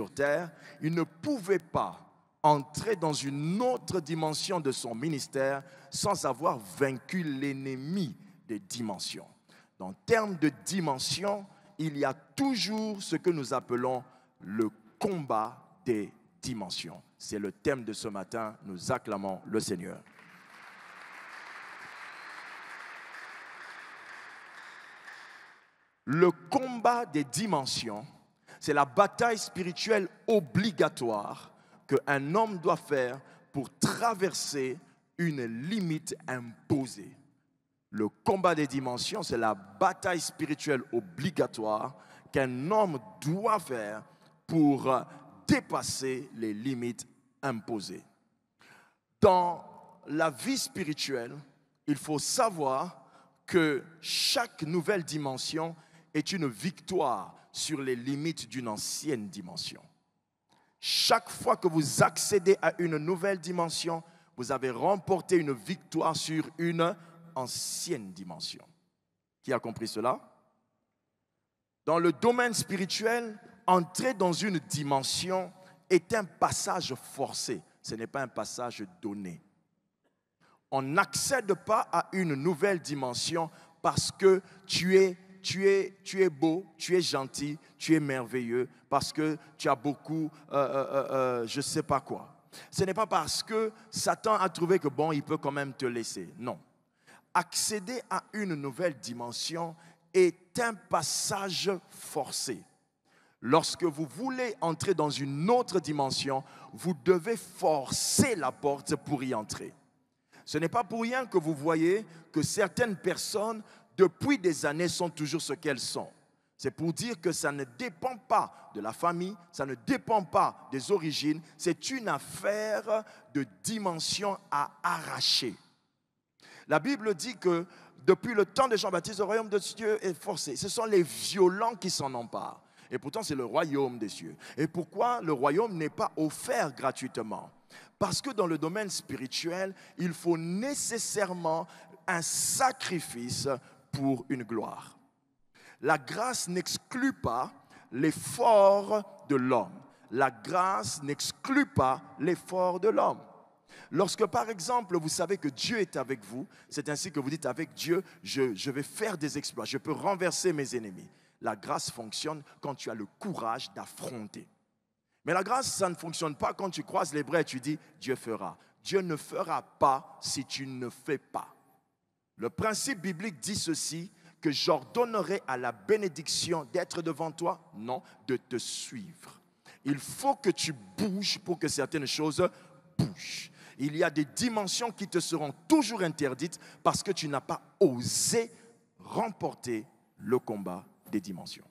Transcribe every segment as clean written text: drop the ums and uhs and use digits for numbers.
sur terre, il ne pouvait pas entrer dans une autre dimension de son ministère sans avoir vaincu l'ennemi des dimensions. En termes de dimension, il y a toujours ce que nous appelons le combat des dimensions. C'est le thème de ce matin. Nous acclamons le Seigneur. Le combat des dimensions, c'est la bataille spirituelle obligatoire qu'un homme doit faire pour traverser une limite imposée. Le combat des dimensions, c'est la bataille spirituelle obligatoire qu'un homme doit faire pour dépasser les limites imposées. Dans la vie spirituelle, il faut savoir que chaque nouvelle dimension est une victoire sur les limites d'une ancienne dimension. Chaque fois que vous accédez à une nouvelle dimension, vous avez remporté une victoire sur une ancienne dimension. Qui a compris cela? Dans le domaine spirituel, entrer dans une dimension est un passage forcé. Ce n'est pas un passage donné. On n'accède pas à une nouvelle dimension parce que tu es beau, tu es gentil, tu es merveilleux, parce que tu as beaucoup, je ne sais pas quoi. Ce n'est pas parce que Satan a trouvé que bon, il peut quand même te laisser. Non. Accéder à une nouvelle dimension est un passage forcé. Lorsque vous voulez entrer dans une autre dimension, vous devez forcer la porte pour y entrer. Ce n'est pas pour rien que vous voyez que certaines personnes, depuis des années, sont toujours ce qu'elles sont. C'est pour dire que ça ne dépend pas de la famille, ça ne dépend pas des origines, c'est une affaire de dimension à arracher. La Bible dit que depuis le temps de Jean-Baptiste, le royaume de Dieu est forcé. Ce sont les violents qui s'en emparent. Et pourtant, c'est le royaume des cieux. Et pourquoi le royaume n'est pas offert gratuitement? Parce que dans le domaine spirituel, il faut nécessairement un sacrifice pour une gloire. La grâce n'exclut pas l'effort de l'homme. La grâce n'exclut pas l'effort de l'homme. Lorsque, par exemple, vous savez que Dieu est avec vous, c'est ainsi que vous dites avec Dieu, je vais faire des exploits, je peux renverser mes ennemis. La grâce fonctionne quand tu as le courage d'affronter. Mais la grâce, ça ne fonctionne pas quand tu croises les bras et tu dis, Dieu fera. Dieu ne fera pas si tu ne fais pas. Le principe biblique dit ceci, que j'ordonnerai à la bénédiction d'être devant toi, non, de te suivre. Il faut que tu bouges pour que certaines choses bougent. Il y a des dimensions qui te seront toujours interdites parce que tu n'as pas osé remporter le combat des dimensions.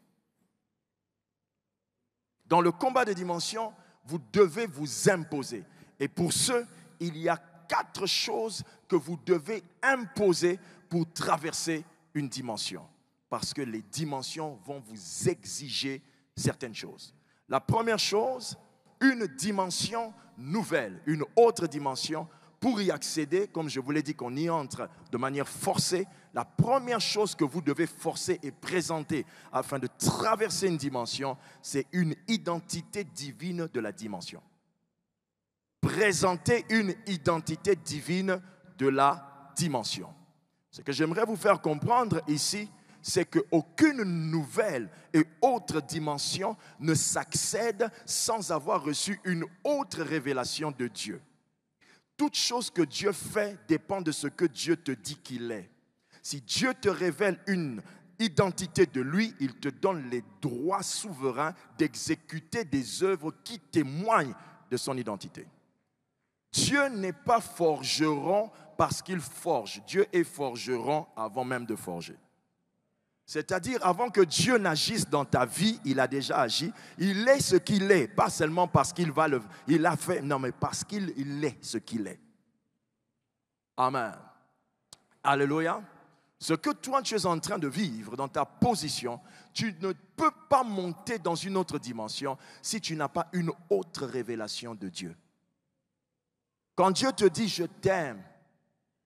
Dans le combat des dimensions, vous devez vous imposer. Et pour ce, il y a 4 choses que vous devez imposer pour traverser une dimension. Parce que les dimensions vont vous exiger certaines choses. La première chose, une dimension nouvelle, une autre dimension. Pour y accéder, comme je vous l'ai dit qu'on y entre de manière forcée, la première chose que vous devez forcer et présenter afin de traverser une dimension, c'est une identité divine de la dimension. Présenter une identité divine de la dimension. Ce que j'aimerais vous faire comprendre ici, c'est qu'aucune nouvelle et autre dimension ne s'accède sans avoir reçu une autre révélation de Dieu. Toute chose que Dieu fait dépend de ce que Dieu te dit qu'il est. Si Dieu te révèle une identité de lui, il te donne les droits souverains d'exécuter des œuvres qui témoignent de son identité. Dieu n'est pas forgeron parce qu'il forge. Dieu est forgeron avant même de forger. C'est-à-dire, avant que Dieu n'agisse dans ta vie, il a déjà agi. Il est ce qu'il est, pas seulement parce qu'il a fait, non, mais parce qu'il est ce qu'il est. Amen. Alléluia. Ce que toi, tu es en train de vivre dans ta position, tu ne peux pas monter dans une autre dimension si tu n'as pas une autre révélation de Dieu. Quand Dieu te dit « je t'aime,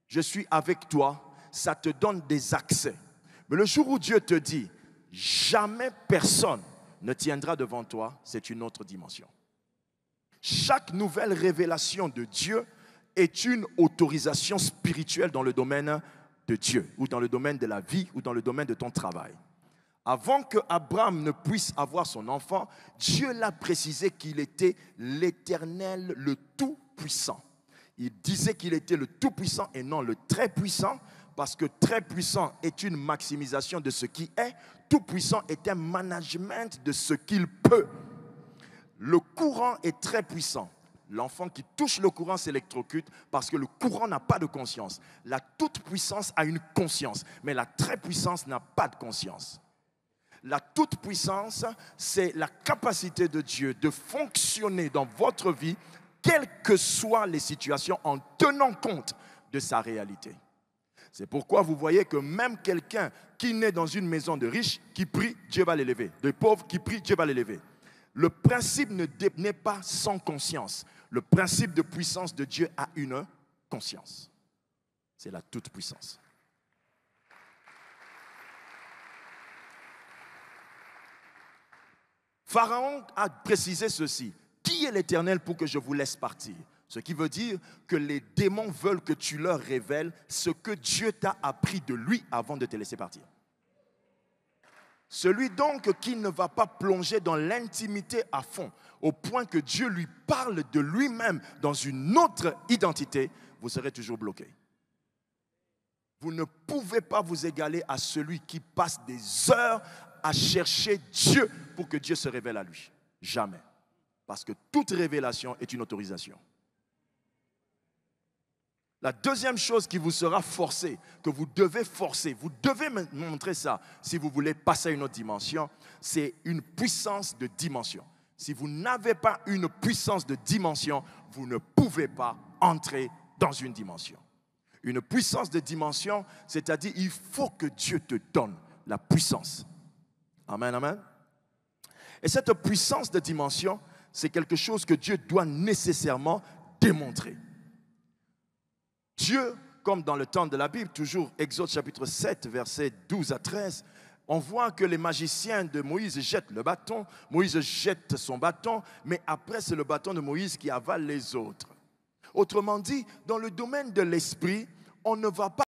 je suis avec toi », ça te donne des accès. Mais le jour où Dieu te dit « jamais personne ne tiendra devant toi, c'est une autre dimension. Chaque nouvelle révélation de Dieu est une autorisation spirituelle dans le domaine de Dieu, ou dans le domaine de la vie, ou dans le domaine de ton travail. Avant que Abraham ne puisse avoir son enfant, Dieu l'a précisé qu'il était l'Éternel, le Tout-Puissant. Il disait qu'il était le Tout-Puissant et non le Très-Puissant, parce que Très-Puissant est une maximisation de ce qui est, Tout-Puissant est un management de ce qu'il peut. Le courant est très puissant. L'enfant qui touche le courant s'électrocute parce que le courant n'a pas de conscience. La toute-puissance a une conscience, mais la très-puissance n'a pas de conscience. La toute-puissance, c'est la capacité de Dieu de fonctionner dans votre vie, quelles que soient les situations, en tenant compte de sa réalité. C'est pourquoi vous voyez que même quelqu'un qui naît dans une maison de riches, qui prie, Dieu va l'élever. De pauvres qui prie, Dieu va l'élever. Le principe n'est pas sans conscience. Le principe de puissance de Dieu a une conscience. C'est la toute-puissance. Pharaon a précisé ceci. Qui est l'Éternel pour que je vous laisse partir? Ce qui veut dire que les démons veulent que tu leur révèles ce que Dieu t'a appris de lui avant de te laisser partir. Celui donc qui ne va pas plonger dans l'intimité à fond, au point que Dieu lui parle de lui-même dans une autre identité, vous serez toujours bloqué. Vous ne pouvez pas vous égaler à celui qui passe des heures à chercher Dieu pour que Dieu se révèle à lui. Jamais. Parce que toute révélation est une autorisation. La deuxième chose qui vous sera forcée, que vous devez forcer, vous devez me montrer ça si vous voulez passer à une autre dimension, c'est une puissance de dimension. Si vous n'avez pas une puissance de dimension, vous ne pouvez pas entrer dans une dimension. Une puissance de dimension, c'est-à-dire il faut que Dieu te donne la puissance. Amen, amen. Et cette puissance de dimension, c'est quelque chose que Dieu doit nécessairement démontrer. Dieu, comme dans le temps de la Bible, toujours Exode chapitre 7, versets 12 à 13, on voit que les magiciens de Moïse jettent le bâton, Moïse jette son bâton, mais après c'est le bâton de Moïse qui avale les autres. Autrement dit, dans le domaine de l'esprit, on ne va pas